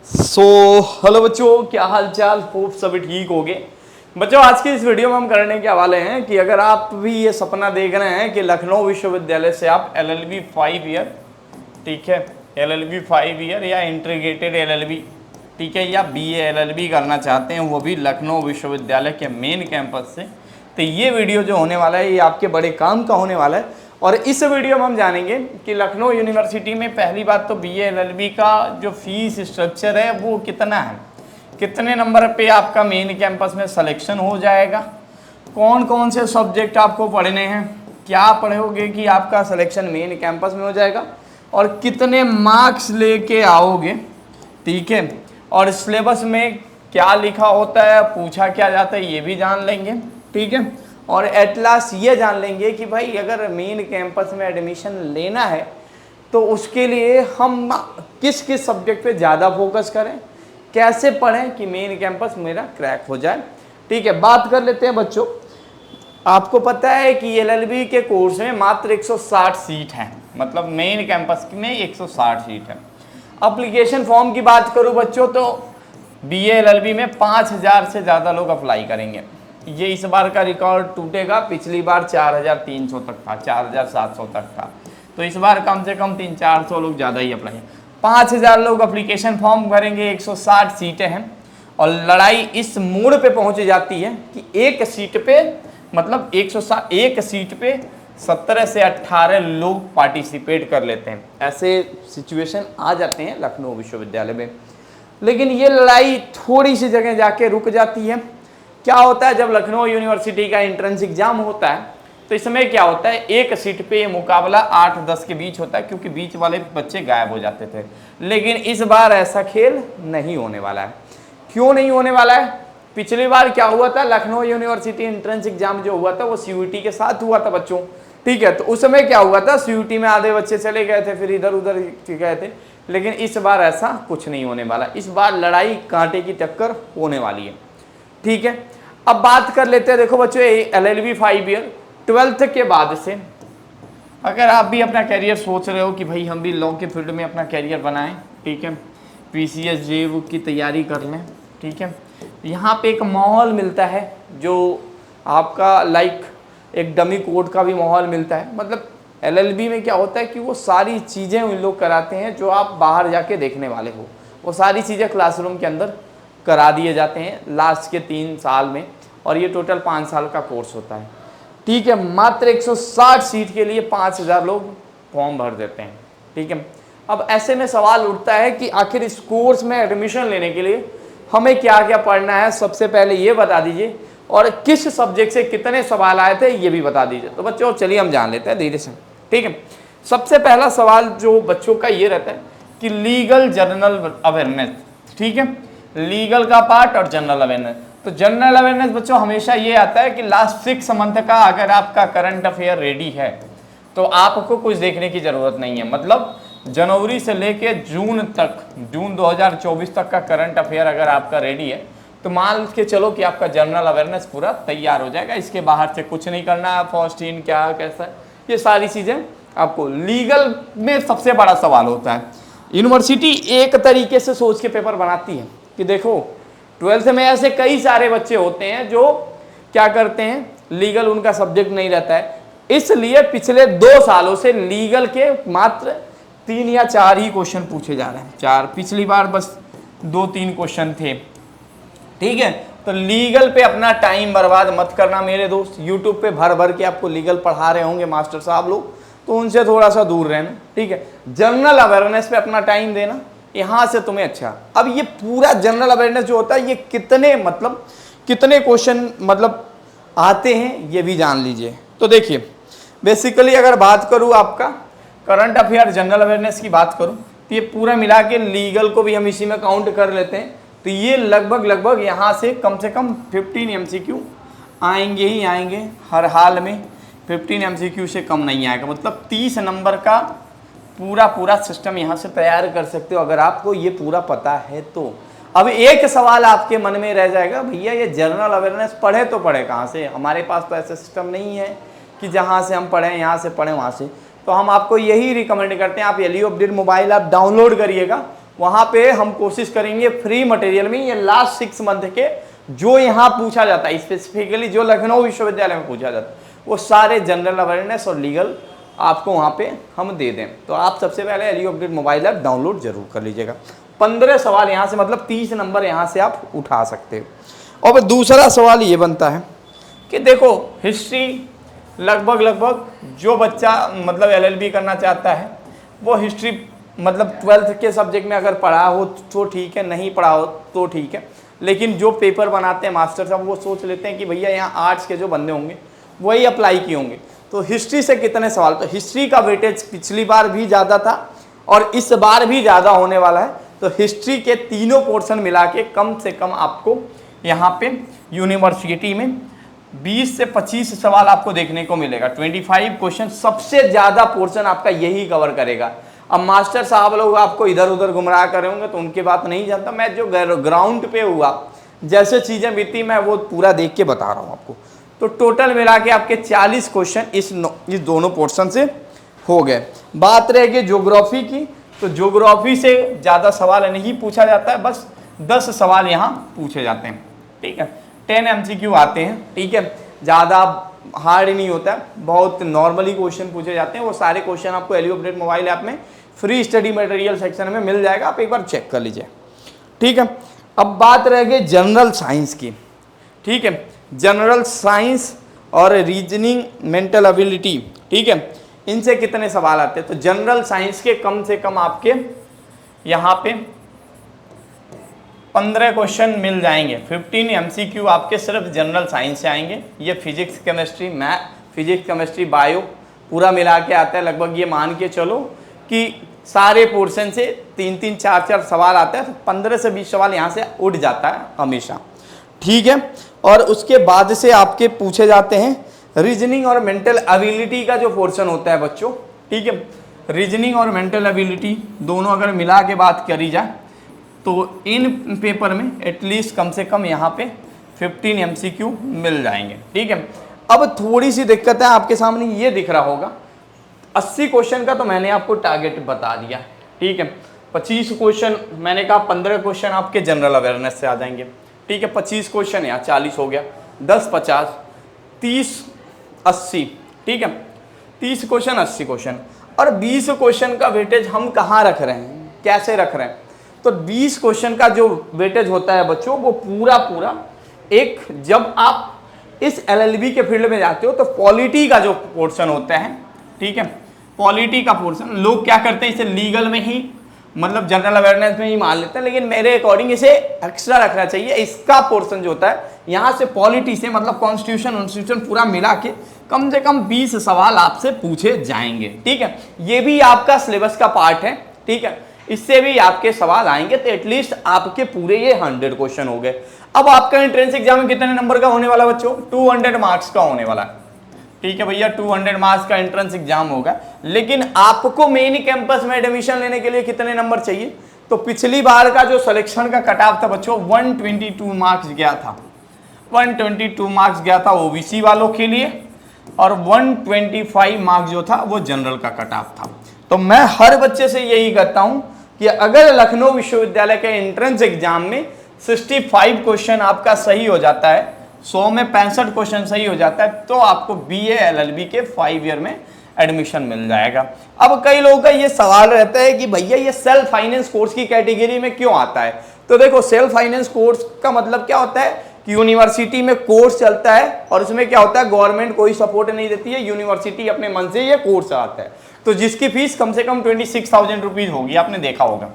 Hello बच्चों, क्या हाल चाल। होप सभी ठीक होंगे। बच्चों, आज की इस वीडियो में हम करने के हवाले हैं कि अगर आप भी ये सपना देख रहे हैं कि लखनऊ विश्वविद्यालय से आप LLB 5 ईयर, ठीक है, LLB 5 ईयर या इंटीग्रेटेड LLB, ठीक है, या BA LLB करना चाहते हैं, वो भी लखनऊ विश्वविद्यालय के मेन कैंपस से, तो ये वीडियो जो होने वाला है ये आपके बड़े काम का होने वाला है। और इस वीडियो में हम जानेंगे कि लखनऊ यूनिवर्सिटी में पहली बात तो BA LLB का जो फीस स्ट्रक्चर है वो कितना है, कितने नंबर पे आपका मेन कैंपस में सिलेक्शन हो जाएगा, कौन कौन से सब्जेक्ट आपको पढ़ने हैं, क्या पढ़ोगे कि आपका सिलेक्शन मेन कैंपस में हो जाएगा, और कितने मार्क्स लेके आओगे, ठीक है, और सिलेबस में क्या लिखा होता है, पूछा क्या जाता है, ये भी जान लेंगे, ठीक है। और एट लास्ट ये जान लेंगे कि भाई अगर मेन कैंपस में एडमिशन लेना है तो उसके लिए हम किस किस सब्जेक्ट पे ज़्यादा फोकस करें, कैसे पढ़ें कि मेन कैंपस मेरा क्रैक हो जाए, ठीक है। बात कर लेते हैं बच्चों। आपको पता है कि LLB के कोर्स में मात्र 160 सीट हैं, मतलब मेन कैंपस में 160 सीट है। अप्लीकेशन फॉर्म की बात करूं बच्चों तो BA LLB में 5000 से ज़्यादा लोग अप्लाई करेंगे। ये इस बार का रिकॉर्ड टूटेगा, पिछली बार 4300 तक था, 4700 तक था, तो इस बार कम से कम 300-400 लोग ज़्यादा ही अप्लाई, 5000 लोग अप्लीकेशन फॉर्म भरेंगे, 160 सीटें हैं। और लड़ाई इस मोड़ पे पहुंच जाती है कि एक सीट पे, मतलब 160 एक सीट पे 17 से 18 लोग पार्टिसिपेट कर लेते हैं, ऐसे सिचुएशन आ जाते हैं लखनऊ विश्वविद्यालय में। लेकिन ये लड़ाई थोड़ी सी जगह जाके रुक जाती है। क्या होता है, जब लखनऊ यूनिवर्सिटी का एंट्रेंस एग्जाम होता है तो इसमें क्या होता है, एक सीट पे ये मुकाबला 8-10 के बीच होता है, क्योंकि बीच वाले बच्चे गायब हो जाते थे। लेकिन इस बार ऐसा खेल नहीं होने वाला है। क्यों नहीं होने वाला है? पिछली बार क्या हुआ था, लखनऊ यूनिवर्सिटी एंट्रेंस एग्जाम जो हुआ था वो CUET के साथ हुआ था बच्चों, ठीक है। तो उस समय क्या हुआ था, CUET में आधे बच्चे चले गए थे, फिर इधर उधर गए थे। लेकिन इस बार ऐसा कुछ नहीं होने वाला, इस बार लड़ाई कांटे की टक्कर होने वाली है, ठीक है। अब बात कर लेते हैं, देखो बच्चों, LLB 5 ईयर 12th के बाद से अगर आप भी अपना करियर सोच रहे हो कि भाई हम भी लॉ के फील्ड में अपना करियर बनाएं, ठीक है, PCS JEE की तैयारी कर लें, ठीक है, यहाँ पे एक माहौल मिलता है जो आपका लाइक एक डमी कोड का भी माहौल मिलता है। मतलब LLB में क्या होता है कि वो सारी चीज़ें उन लोग कराते हैं जो आप बाहर जाके देखने वाले हो, वो सारी चीज़ें क्लासरूम के अंदर करा दिए जाते हैं लास्ट के 3 साल में, और ये टोटल 5 साल का कोर्स होता है, ठीक है। मात्र 160 सीट के लिए 5000 लोग फॉर्म भर देते हैं, ठीक है। अब ऐसे में सवाल उठता है कि आखिर इस कोर्स में एडमिशन लेने के लिए हमें क्या क्या पढ़ना है, सबसे पहले ये बता दीजिए, और किस सब्जेक्ट से कितने सवाल आए थे ये भी बता दीजिए। तो बच्चों चलिए हम जान लेते हैं धीरे से, ठीक है। सबसे पहला सवाल जो बच्चों का ये रहता है कि लीगल जनरल अवेयरनेस, ठीक है, लीगल का पार्ट और जनरल अवेयरनेस। तो जनरल अवेयरनेस बच्चों हमेशा ये आता है कि लास्ट 6 मंथ का अगर आपका करंट अफेयर रेडी है तो आपको कुछ देखने की ज़रूरत नहीं है। मतलब जनवरी से लेके जून तक, जून 2024 तक का करंट अफेयर अगर आपका रेडी है तो मान के चलो कि आपका जनरल अवेयरनेस पूरा तैयार हो जाएगा। इसके बाहर से कुछ नहीं करना है, फर्स्ट इन क्या कैसा है, ये सारी चीज़ें आपको। लीगल में सबसे बड़ा सवाल होता है, यूनिवर्सिटी एक तरीके से सोच के पेपर बनाती है कि देखो 12th में ऐसे कई सारे बच्चे होते हैं जो क्या करते हैं, लीगल उनका सब्जेक्ट नहीं रहता है, इसलिए पिछले 2 सालों से लीगल के मात्र 3 या 4 ही क्वेश्चन पूछे जा रहे हैं। 4, पिछली बार बस 2-3 क्वेश्चन थे, ठीक है। तो लीगल पे अपना टाइम बर्बाद मत करना मेरे दोस्त। यूट्यूब पे भर भर के आपको लीगल पढ़ा रहे होंगे मास्टर साहब लोग, तो उनसे थोड़ा सा दूर रहना, ठीक है। जनरल अवेयरनेस पे अपना टाइम देना, यहाँ से तुम्हें अच्छा। अब ये पूरा जनरल अवेयरनेस जो होता है ये कितने क्वेश्चन मतलब आते हैं ये भी जान लीजिए। तो देखिए बेसिकली अगर बात करूँ आपका करंट अफेयर जनरल अवेयरनेस की बात करूँ तो ये पूरा मिला के लीगल को भी हम इसी में काउंट कर लेते हैं, तो ये लगभग यहाँ से कम 15 MCQ आएंगे ही आएंगे हर हाल में। 15 MCQ से कम नहीं आएगा, मतलब 30 नंबर का पूरा सिस्टम यहाँ से तैयार कर सकते हो अगर आपको ये पूरा पता है तो। अब एक सवाल आपके मन में रह जाएगा, भैया ये जनरल अवेयरनेस पढ़े तो पढ़े कहाँ से, हमारे पास तो ऐसा सिस्टम नहीं है कि जहाँ से हम पढ़ें, यहाँ से पढ़ें वहाँ से। तो हम आपको यही रिकमेंड करते हैं, आप LU update mobile app download करिएगा वहां पे हम कोशिश करेंगे फ्री मटेरियल में ये लास्ट 6 मंथ के जो यहाँ पूछा जाता है, स्पेसिफिकली जो लखनऊ विश्वविद्यालय में पूछा जाता है, वो सारे जनरल अवेयरनेस और लीगल आपको वहाँ पे हम दे दें। तो आप सबसे पहले LU update mobile app download जरूर कर लीजिएगा। 15 सवाल यहाँ से, मतलब 30 नंबर यहाँ से आप उठा सकते हो। और दूसरा सवाल ये बनता है कि देखो हिस्ट्री लगभग जो बच्चा मतलब एलएलबी करना चाहता है वो हिस्ट्री मतलब 12th के सब्जेक्ट में अगर पढ़ा हो तो ठीक है, नहीं पढ़ा हो तो ठीक है, लेकिन जो पेपर बनाते हैं मास्टर साहब वो सोच लेते हैं कि भैया यहाँ आर्ट्स के जो बंदे होंगे वही अप्लाई किए होंगे, तो हिस्ट्री से कितने सवाल। तो हिस्ट्री का वेटेज पिछली बार भी ज़्यादा था और इस बार भी ज़्यादा होने वाला है। तो हिस्ट्री के तीनों पोर्शन मिला के कम से कम आपको यहाँ पे यूनिवर्सिटी में 20 से 25 सवाल आपको देखने को मिलेगा। 25 क्वेश्चन, सबसे ज़्यादा पोर्शन आपका यही कवर करेगा। अब मास्टर साहब लोग आपको इधर उधर गुमराह कर रहे होंगे तो उनकी बात नहीं जानता, मैं जो ग्राउंड पे हुआ जैसे चीज़ें बीती मैं वो पूरा देख के बता रहा हूँ आपको। तो टोटल मिला के आपके 40 क्वेश्चन इस दोनों पोर्शन से हो गए। बात रहेगी ज्योग्राफी की, तो ज्योग्राफी से ज़्यादा सवाल नहीं पूछा जाता है, बस 10 सवाल यहाँ पूछे जाते हैं, ठीक है। 10 MCQ आते हैं, ठीक है, ज़्यादा हार्ड नहीं होता है, बहुत नॉर्मली क्वेश्चन पूछे जाते हैं। वो सारे क्वेश्चन आपको एलयू अपडेट मोबाइल ऐप में फ्री स्टडी मटेरियल सेक्शन में मिल जाएगा, आप एक बार चेक कर लीजिए, ठीक है। अब बात रह गई जनरल साइंस की, ठीक है। जनरल साइंस और रीजनिंग, मेंटल एबिलिटी, ठीक है, इनसे कितने सवाल आते हैं। तो जनरल साइंस के कम से कम आपके यहाँ पे 15 क्वेश्चन मिल जाएंगे। 15 MCQ आपके सिर्फ जनरल साइंस से आएंगे। ये physics chemistry, math, physics chemistry, bio पूरा मिला के आता है। लगभग ये मान के चलो कि सारे पोर्शन से 3-3, 4-4 सवाल आते हैं, तो 15 से 20 सवाल यहाँ से उठ जाता है हमेशा, ठीक है। और उसके बाद से आपके पूछे जाते हैं रीजनिंग और मेंटल एबिलिटी का जो पोर्शन होता है बच्चों, ठीक है। रीजनिंग और मेंटल एबिलिटी दोनों अगर मिला के बात करी जाए तो इन पेपर में एटलीस्ट कम से कम यहाँ पे 15 MCQ मिल जाएंगे, ठीक है। अब थोड़ी सी दिक्कत है, आपके सामने ये दिख रहा होगा 80 क्वेश्चन का तो मैंने आपको टारगेट बता दिया, ठीक है। 25 क्वेश्चन मैंने कहा, 15 क्वेश्चन आपके जनरल अवेयरनेस से आ जाएंगे, ठीक है। 25 क्वेश्चन यहाँ 40 हो गया, 10, 50, 30, 80, ठीक है। 30 क्वेश्चन, 80 क्वेश्चन और 20 क्वेश्चन का वेटेज हम कहाँ रख रहे हैं, कैसे रख रहे हैं। तो 20 क्वेश्चन का जो वेटेज होता है बच्चों, वो पूरा एक, जब आप इस LLB के फील्ड में जाते हो तो पॉलिटी का जो पोर्शन होता है, ठीक है, पॉलिटी का पोर्शन लोग क्या करते हैं, इसे लीगल में ही मतलब जनरल अवेयरनेस में ही मान लेते हैं, लेकिन मेरे अकॉर्डिंग इसे एक्स्ट्रा रखना चाहिए। इसका पोर्शन जो होता है यहाँ से पॉलिटी से मतलब कॉन्स्टिट्यूशन पूरा मिला के कम से कम 20 सवाल आपसे पूछे जाएंगे, ठीक है। ये भी आपका सिलेबस का पार्ट है, ठीक है, इससे भी आपके सवाल आएंगे। तो एटलीस्ट आपके पूरे ये 100 क्वेश्चन हो गए। अब आपका एंट्रेंस एग्जाम में कितने नंबर का होने वाला बच्चों, 200 मार्क्स का होने वाला, ठीक है भैया। 200 मार्क्स का एंट्रेंस एग्जाम होगा, लेकिन आपको मेन कैंपस में एडमिशन लेने के लिए कितने नंबर चाहिए। तो पिछली बार का जो सिलेक्शन का कट ऑफ था बच्चों 122 मार्क्स गया था, 122 मार्क्स गया था ओबीसी वालों के लिए, और 125 मार्क्स जो था वो जनरल का कट ऑफ था। तो मैं हर बच्चे से यही कहता हूं कि अगर लखनऊ विश्वविद्यालय के एंट्रेंस एग्जाम में 65 क्वेश्चन आपका सही हो जाता है, 100 में 65 क्वेश्चन सही हो जाता है, तो आपको BA LLB के 5 ईयर में एडमिशन मिल जाएगा। अब कई लोगों का ये सवाल रहता है कि भैया ये सेल्फ फाइनेंस कोर्स की कैटेगरी में क्यों आता है। तो देखो सेल्फ फाइनेंस कोर्स का मतलब क्या होता है कि यूनिवर्सिटी में कोर्स चलता है और उसमें क्या होता है, गवर्नमेंट कोई सपोर्ट नहीं देती है, यूनिवर्सिटी अपने मन से ये कोर्स आता है। तो जिसकी फीस कम से कम 26,000 रुपीज होगी, आपने देखा होगा।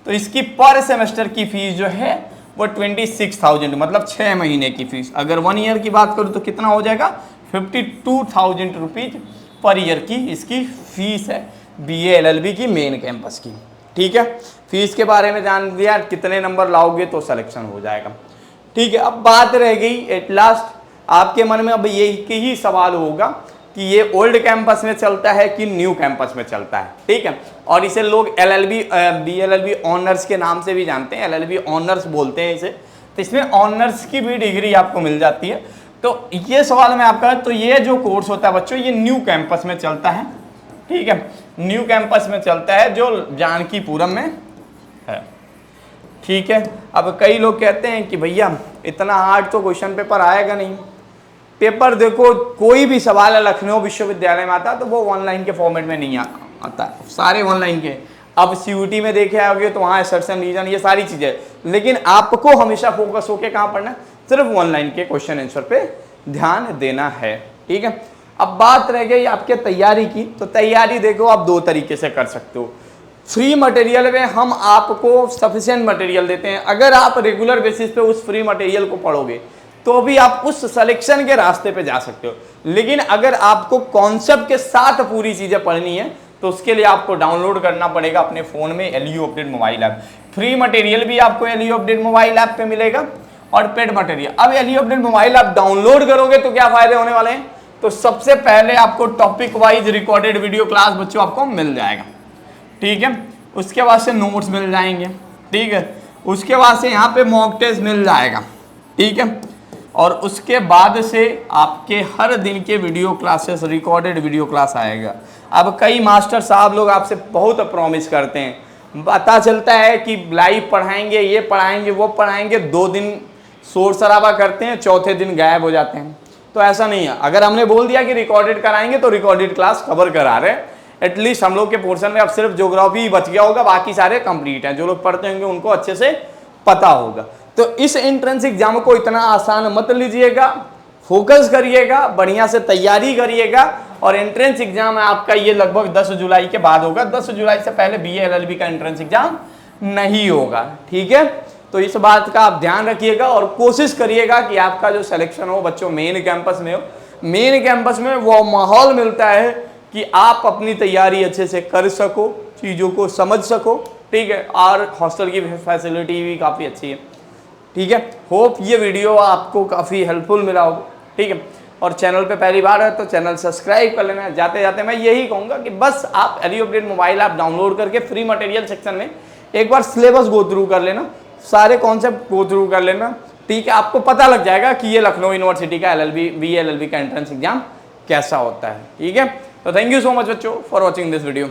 तो इसकी पर सेमेस्टर की फीस जो है वो 26,000, मतलब 6 महीने की फीस। अगर 1 ईयर की बात करूँ तो कितना हो जाएगा, 52,000 रुपीज पर ईयर की इसकी फीस है BA LLB की मेन कैंपस की, ठीक है। फीस के बारे में जान लिया, कितने नंबर लाओगे तो सिलेक्शन हो जाएगा, ठीक है। अब बात रह गई एट लास्ट आपके मन में, अब यही सवाल होगा कि ये ओल्ड कैंपस में चलता है कि न्यू कैंपस में चलता है, ठीक है। और इसे लोग LLB BLLB ऑनर्स के नाम से भी जानते हैं, LLB ऑनर्स बोलते हैं इसे। तो इसमें ऑनर्स की भी डिग्री आपको मिल जाती है। तो ये सवाल मैं आपका, तो ये जो कोर्स होता है बच्चों ये न्यू कैंपस में चलता है, ठीक है, न्यू कैंपस में चलता है जो जानकीपुरम में है। ठीक है। अब कई लोग कहते हैं कि भैया इतना हार्ड तो क्वेश्चन पेपर आएगा नहीं। पेपर देखो, कोई भी सवाल है लखनऊ विश्वविद्यालय में आता तो वो ऑनलाइन के फॉर्मेट में नहीं आता, सारे ऑनलाइन के। अब सीयूटी में देखे आओगे तो वहाँ असर्शन रीजन ये सारी चीज़ें, लेकिन आपको हमेशा फोकस होकर कहाँ पढ़ना है, सिर्फ ऑनलाइन के क्वेश्चन आंसर पे ध्यान देना है। ठीक है। अब बात रह गई आपके तैयारी की, तो तैयारी देखो आप दो तरीके से कर सकते हो। फ्री मटेरियल में हम आपको सफिशिएंट मटेरियल देते हैं, अगर आप रेगुलर बेसिस पे उस फ्री मटेरियल को पढ़ोगे तो भी आप उस सिलेक्शन के रास्ते पे जा सकते हो। लेकिन अगर आपको कॉन्सेप्ट के साथ पूरी चीज़ें पढ़नी है तो उसके लिए आपको डाउनलोड करना पड़ेगा अपने फ़ोन में LU update mobile app. Free material भी आपको एलयू अपडेट मोबाइल ऐप पे मिलेगा और पेड मटेरियल। अब LU update mobile app download करोगे तो क्या फ़ायदे होने वाले हैं, तो सबसे पहले आपको topic wise recorded video class बच्चों आपको मिल जाएगा। ठीक है। उसके बाद से नोट्स मिल जाएंगे। ठीक है। उसके बाद से यहाँ पे मॉक टेस्ट मिल जाएगा। ठीक है। और उसके बाद से आपके हर दिन के video classes recorded video class आएगा। अब कई मास्टर साहब लोग आपसे बहुत प्रॉमिस करते हैं, पता चलता है कि लाइव पढ़ाएंगे, ये पढ़ाएंगे, वो पढ़ाएंगे, 2 दिन शोर शराबा करते हैं, चौथे दिन गायब हो जाते हैं। तो ऐसा नहीं है। अगर हमने बोल दिया कि रिकॉर्डेड कराएंगे तो रिकॉर्डेड क्लास कवर करा रहे हैं। एटलीस्ट हम लोग के पोर्शन में अब सिर्फ ज्योग्राफी ही बच गया होगा, बाकी सारे कंप्लीट हैं। जो लोग पढ़ते होंगे उनको अच्छे से पता होगा। तो इस एंट्रेंस एग्जाम को इतना आसान मत लीजिएगा, फोकस करिएगा, बढ़िया से तैयारी करिएगा। और एंट्रेंस एग्जाम आपका ये लगभग 10 जुलाई के बाद होगा। 10 जुलाई से पहले BA LLB का एंट्रेंस एग्जाम नहीं होगा। ठीक है। तो इस बात का आप ध्यान रखिएगा और कोशिश करिएगा कि आपका जो सिलेक्शन हो बच्चों मेन कैंपस में हो। मेन कैंपस में वो माहौल मिलता है कि आप अपनी तैयारी अच्छे से कर सको, चीज़ों को समझ सको। ठीक है। और हॉस्टल की फैसिलिटी भी काफ़ी अच्छी है। ठीक है। होप ये वीडियो आपको काफ़ी हेल्पफुल मिला होगा। ठीक है। और चैनल पे पहली बार है तो चैनल सब्सक्राइब कर लेना। जाते जाते मैं यही कहूँगा कि बस आप LU update mobile app download करके फ्री मटेरियल सेक्शन में एक बार सिलेबस गो थ्रू कर लेना, सारे कॉन्सेप्ट गो थ्रू कर लेना। ठीक है। आपको पता लग जाएगा कि ये लखनऊ यूनिवर्सिटी का BA LLB का एंट्रेंस एग्जाम कैसा होता है। ठीक है। तो थैंक यू सो मच बच्चों फॉर वॉचिंग दिस वीडियो।